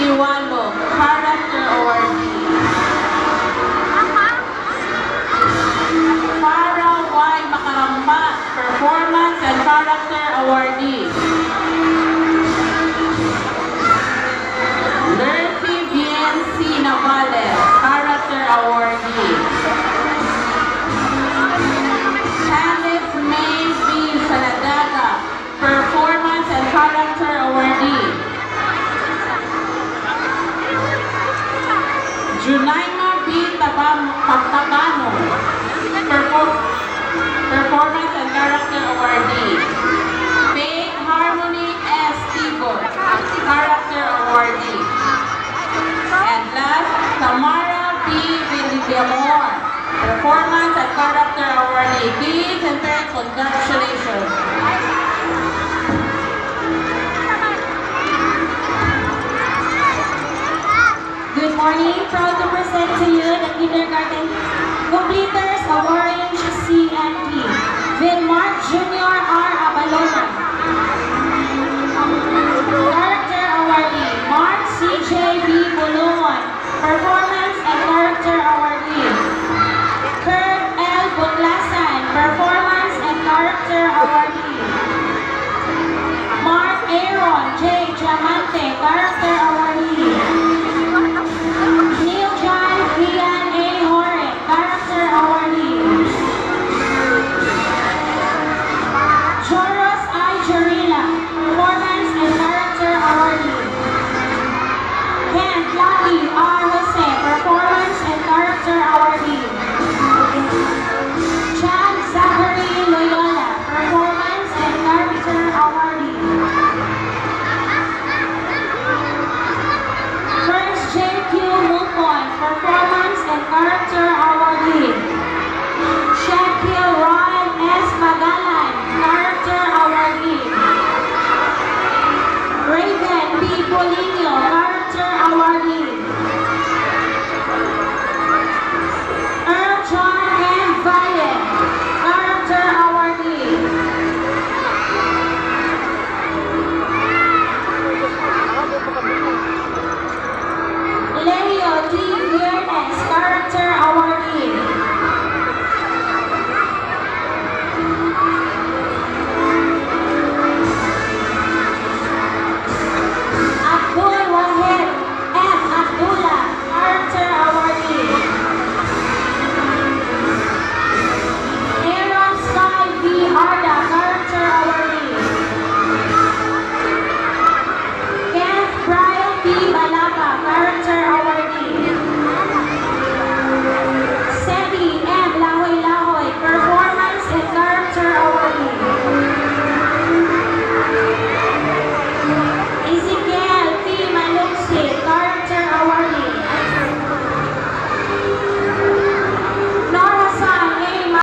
Tiwalo, Character Awardee. Farah Y. Makaramba, Performance and Character Awardee. Lurphy VNC Navales, Character Awardee. Alice May B. Saladaga, Performance and Character Awardee. Junaima B. Tabano, Performance and Character Awardee. Faith Harmony S. Tigo, Character Awardee. And last, Tamara B. Villamor, Performance and Character Awardee. Kids and parents, congratulations. Good morning. Proud to present to you the Kindergarten Completers Award